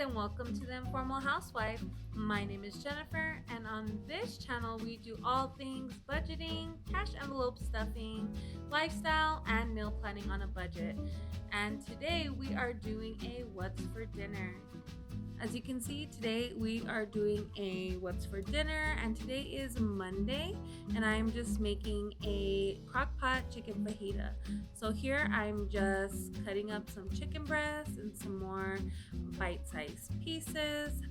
and welcome to The Informal Housewife. My name is Jennifer, and on this channel we do all things budgeting, cash envelope stuffing, lifestyle, and meal planning on a budget. And today we are doing a what's for dinner. As you can see, today we are doing a what's for dinner, and today is Monday, and I'm just making a crock pot chicken fajita. So here I'm just cutting up some chicken breasts and some more bite-sized pieces,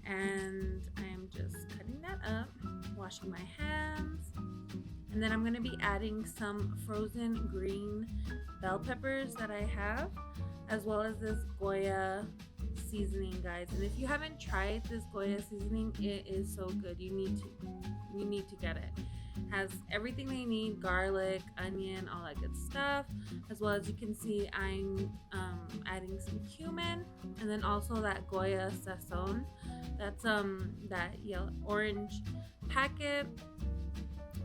and I'm just cutting that up, washing my hands, and then I'm going to be adding some frozen green bell peppers that I have, as well as this Goya seasoning, guys. And if you haven't tried this Goya seasoning, it is so good. You need to get it. It has everything they need: garlic, onion, all that good stuff. As well as you can see, I'm adding some cumin, and then also that Goya sazon. That's that yellow orange packet.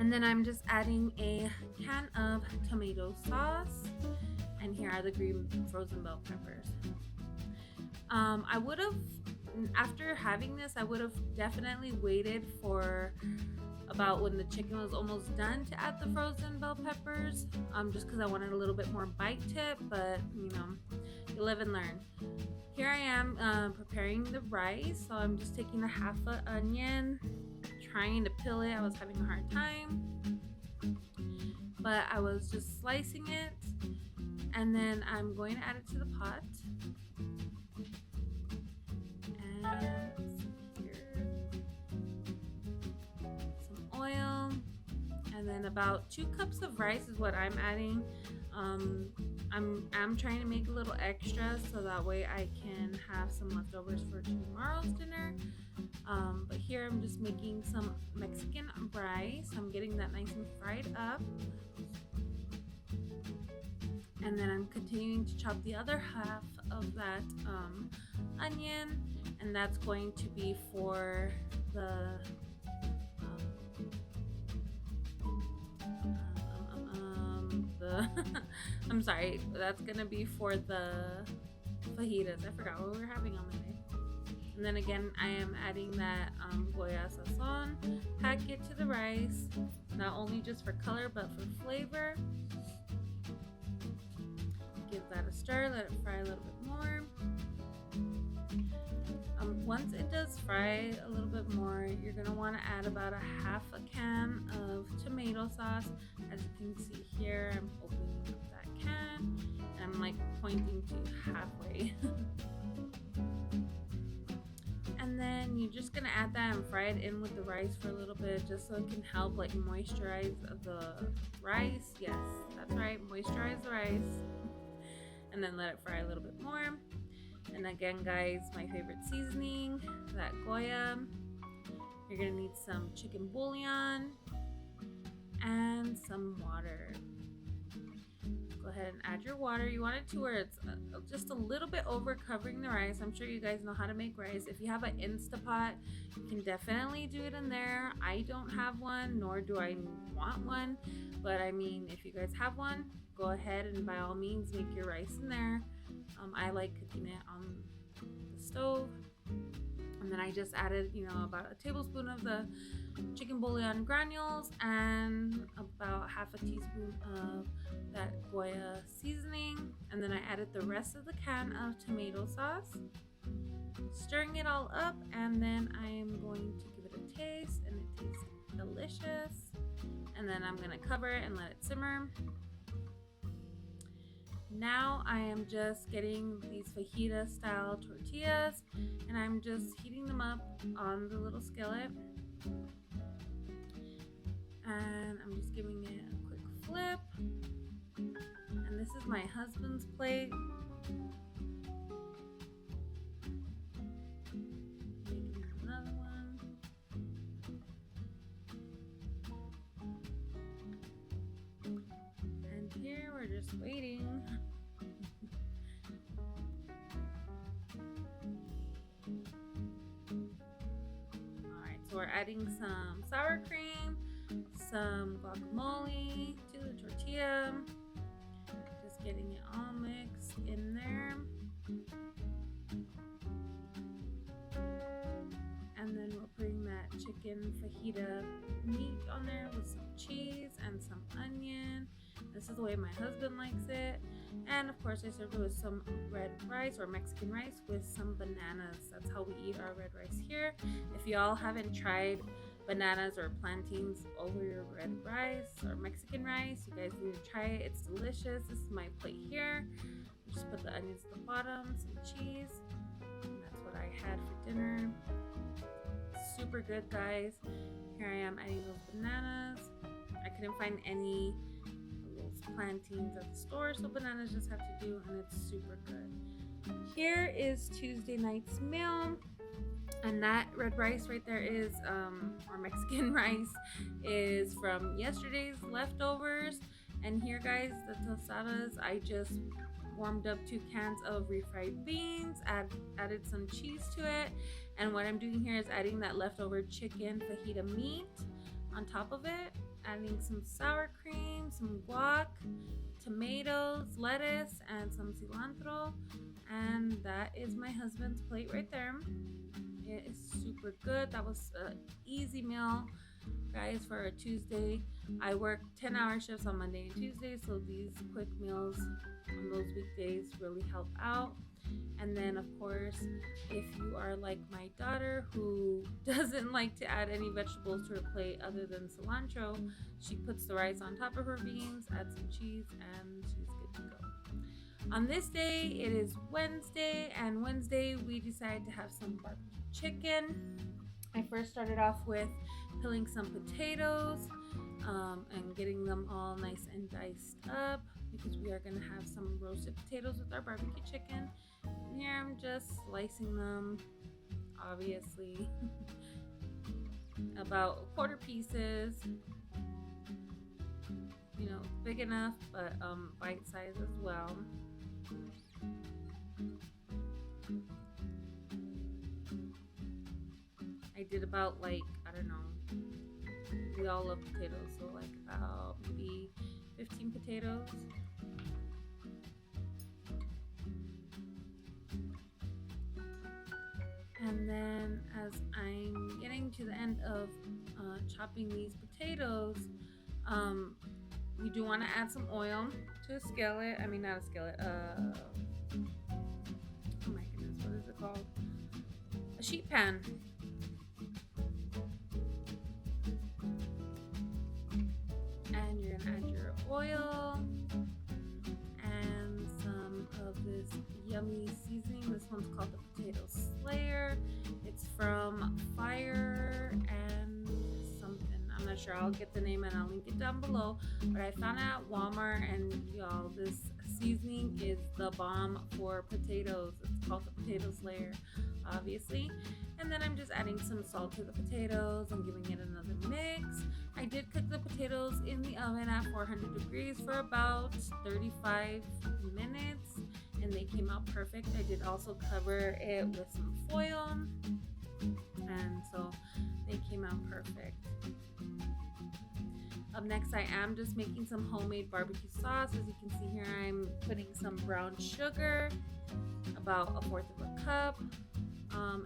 And then I'm just adding a can of tomato sauce, and here are the green frozen bell peppers. I would have, after having this, I would have definitely waited for about when the chicken was almost done to add the frozen bell peppers, just because I wanted a little bit more bite tip, but you know, you live and learn. Here I am preparing the rice, so I'm just taking a half an onion, trying to peel it. I was having a hard time, but I was just slicing it, and then I'm going to add it to the pot. Some oil, and then about 2 cups of rice is what I'm adding. I'm trying to make a little extra so that way I can have some leftovers for tomorrow's dinner. But here I'm just making some Mexican rice. I'm getting that nice and fried up, and then I'm continuing to chop the other half of that onion, and that's going to be for the I'm sorry, that's gonna be for the fajitas. I forgot what we were having on Monday. And then again, I am adding that Goya sazon packet to the rice, not only just for color but for flavor. Give that a stir, let it fry a little bit more. Once it does fry a little bit more, you're going to want to add about a half a can of tomato sauce. As you can see here, I'm opening up that can, and I'm like pointing to halfway. And then you're just going to add that and fry it in with the rice for a little bit, just so it can help like moisturize the rice. Yes, that's right, moisturize the rice. And then let it fry a little bit more. And again, guys, my favorite seasoning, that Goya. You're gonna need some chicken bouillon and some water. Go ahead and add your water. You want it to where it's just a little bit over covering the rice. I'm sure you guys know how to make rice. If you have an Instapot, you can definitely do it in there. I don't have one, nor do I want one, but I mean, if you guys have one, go ahead and by all means make your rice in there. I like cooking it on the stove. And then I just added, about a tablespoon of the chicken bouillon granules and about half a teaspoon of that Goya seasoning. And then I added the rest of the can of tomato sauce, stirring it all up, and then I am going to give it a taste, and it tastes delicious. And then I'm going to cover it and let it simmer. Now I am just getting these fajita style tortillas, and I'm just heating them up on the little skillet, and I'm just giving it a quick flip. And this is my husband's plate. Making another one. And here we're just waiting. So we're adding some sour cream, some guacamole to the tortilla, just getting it all mixed in there. chicken fajita meat on there with some cheese and some onion. This is the way my husband likes it. And of course I served it with some red rice or Mexican rice with some bananas. That's how we eat our red rice here. If y'all haven't tried bananas or plantains over your red rice or Mexican rice, you guys need to try it. It's delicious. This is my plate here. Just put the onions at the bottom, some cheese, and that's what I had for dinner. Super good, guys. Here I am adding those bananas. I couldn't find any of those plantains at the store, so bananas just have to do, and it's super good. Here is Tuesday night's meal. And that red rice right there is, or Mexican rice, is from yesterday's leftovers. And here, guys, the tostadas, I just warmed up 2 cans of refried beans, added some cheese to it. And what I'm doing here is adding that leftover chicken fajita meat on top of it, adding some sour cream, some guac, tomatoes, lettuce, and some cilantro. And that is my husband's plate right there. It is super good. That was an easy meal, guys, for a Tuesday. I work 10-hour shifts on Monday and Tuesday, so these quick meals on those weekdays really help out. And then, of course, if you are like my daughter who doesn't like to add any vegetables to her plate other than cilantro, she puts the rice on top of her beans, adds some cheese, and she's good to go. On this day, it is Wednesday, and Wednesday we decided to have some barbecue chicken. I first started off with peeling some potatoes and getting them all nice and diced up because we are going to have some roasted potatoes with our barbecue chicken. And here I'm just slicing them, obviously, about quarter pieces. You know, big enough, but bite size as well. I did about, like, I don't know, we all love potatoes, so like about maybe 15 potatoes. And then as I'm getting to the end of chopping these potatoes, you do want to add some oil to a skillet. I mean, not a skillet. Oh my goodness, what is it called? A sheet pan. And you're gonna add your oil and some of this yummy seasoning. This one's called the Potato Slayer. It's from Fire and something. I'm not sure. I'll get the name and I'll link it down below. But I found it at Walmart, and y'all, this seasoning is the bomb for potatoes. It's called the Potato Slayer, obviously. And then I'm just adding some salt to the potatoes and giving it another mix. I did cook the potatoes in the oven at 400 degrees for about 35 minutes, and they came out perfect. I did also cover it with some foil, and so they came out perfect. Up next, I am just making some homemade barbecue sauce. As you can see here, I'm putting some brown sugar, about 1/4 of a cup,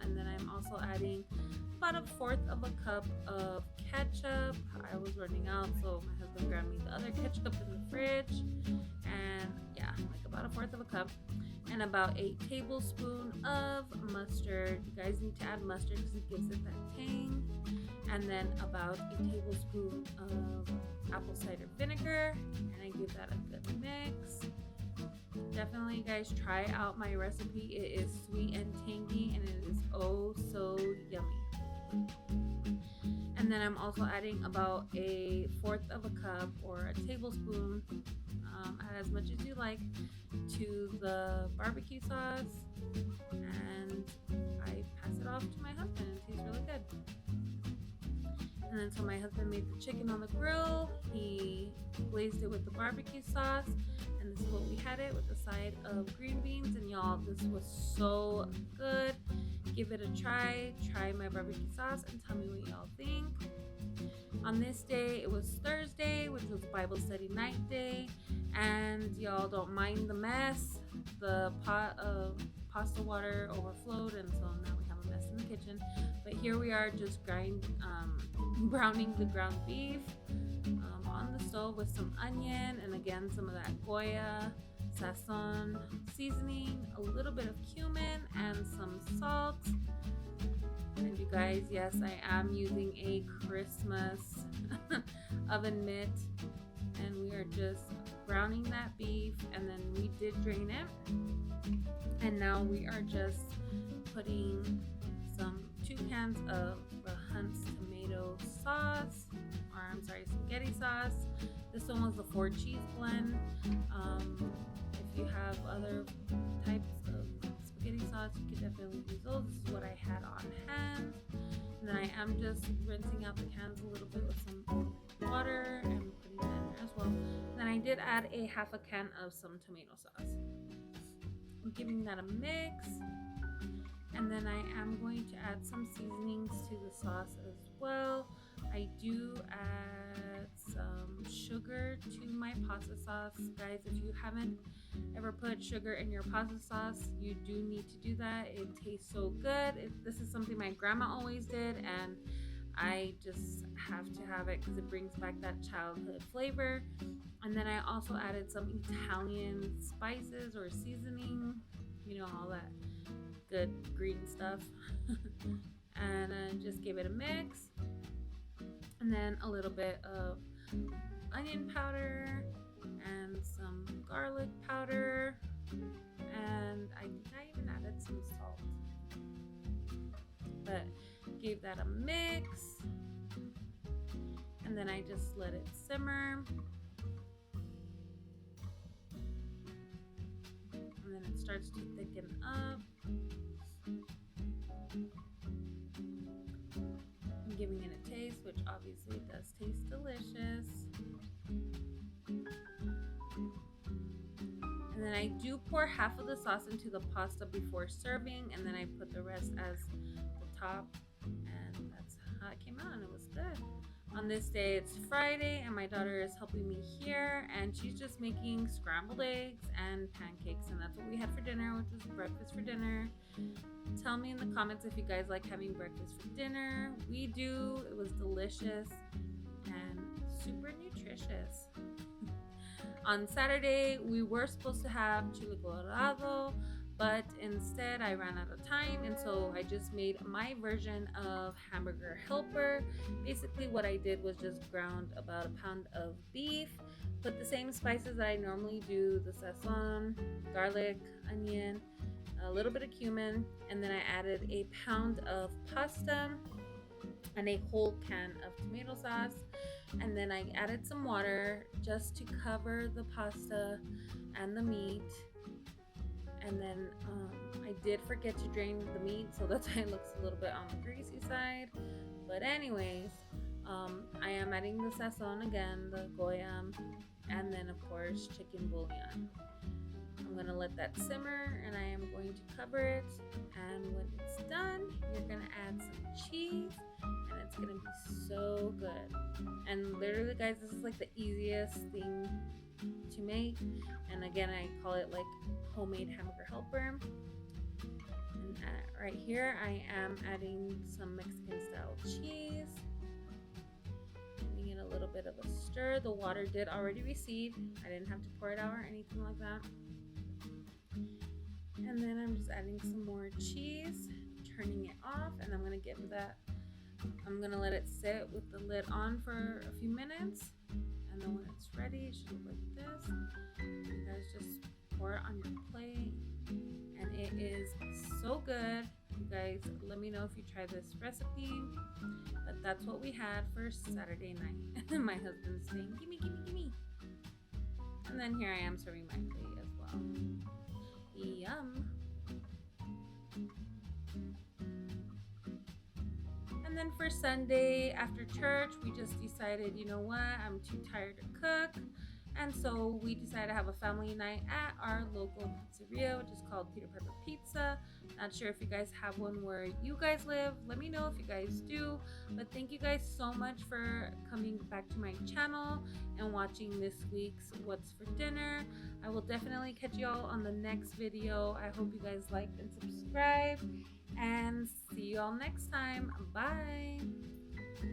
and then I'm also adding about 1/4 of a cup of ketchup. I was running out, so my husband grabbed me the other ketchup in the fridge, and yeah, like about 1/4 of a cup, and about 8 tablespoons of mustard. You guys need to add mustard because it gives it that tang. And then about 1 tablespoon of apple cider vinegar, and I give that a good mix. Definitely, guys, try out my recipe. It is sweet and tangy, and it is oh so yummy. And then I'm also adding about 1/4 of a cup or a tablespoon, add as much as you like, to the barbecue sauce, and I pass it off to my husband. It tastes really good. And then so my husband made the chicken on the grill. He glazed it with the barbecue sauce, and this is what we had it with a side of green beans. And y'all, this was so good. Give it a try. Try my barbecue sauce and tell me what y'all think. On this day, it was Thursday, which was Bible study night day, and y'all don't mind the mess. The pot of pasta water overflowed, and so now we have a mess in the kitchen. But here we are, just browning the ground beef on the stove with some onion, and again some of that Goya sazon seasoning, a little bit of cumin, and some salt. And you guys, yes, I am using a Christmas oven mitt, and we are just browning that beef, and then we did drain it, and now we are just putting some 2 cans of the Hunt's tomato sauce, or I'm sorry, spaghetti sauce. This one was the 4 cheese blend. If you have other types of spaghetti sauce, you could definitely use those. This is what I had on hand. And then I am just rinsing out the cans a little bit with some water and putting it in there as well. And then I did add a half a can of some tomato sauce. I'm giving that a mix. And then I am going to add some seasonings to the sauce as well. I do add some sugar to my pasta sauce. Guys, if you haven't ever put sugar in your pasta sauce, you do need to do that. It tastes so good. This is something my grandma always did, and I just have to have it because it brings back that childhood flavor. And then I also added some Italian spices or seasoning, you know, all that good green stuff. And I just gave it a mix. And then a little bit of onion powder and some garlic powder, and I even added some salt, but gave that a mix, and then I just let it simmer, and then it starts to thicken up. Giving it a taste, which obviously does taste delicious. And then I do pour half of the sauce into the pasta before serving, and then I put the rest as the top, and that's how it came out, and it was good. On this day, it's Friday, and my daughter is helping me here, and she's just making scrambled eggs and pancakes, and that's what we had for dinner, which was breakfast for dinner. Tell me in the comments if you guys like having breakfast for dinner. We do. It was delicious and super nutritious. On Saturday, we were supposed to have chile colorado, but instead I ran out of time, and so I just made my version of Hamburger Helper. Basically what I did was just ground about a pound of beef, put the same spices that I normally do, the sazon, garlic, onion, a little bit of cumin, and then I added a pound of pasta and a whole can of tomato sauce, and then I added some water just to cover the pasta and the meat. And then I did forget to drain the meat, so that's why it looks a little bit on the greasy side. But anyways, I am adding the sazon again, the Goya, and then of course chicken bouillon. I'm gonna let that simmer, and I am going to cover it, and when it's done, you're gonna add some cheese, and it's gonna be so good. And literally guys, this is like the easiest thing to make, and again I call it like homemade Hamburger Helper. And right here I am adding some Mexican style cheese, giving it a little bit of a stir. The water did already recede, I didn't have to pour it out or anything like that. And then I'm just adding some more cheese, turning it off, and I'm gonna I'm gonna let it sit with the lid on for a few minutes, and then when it's ready, it should look like this. You guys just pour it on your plate, and it is so good. You guys, let me know if you try this recipe. But that's what we had for Saturday night. My husband's saying, gimme, gimme, gimme. And then here I am serving my plate as well. Yum. And then for Sunday after church, we just decided, you know what, I'm too tired to cook. And so we decided to have a family night at our local pizzeria, which is called Peter Pepper Pizza. Not sure if you guys have one where you guys live. Let me know if you guys do. But thank you guys so much for coming back to my channel and watching this week's What's for Dinner. I will definitely catch y'all on the next video. I hope you guys liked and subscribed. And see y'all next time. Bye.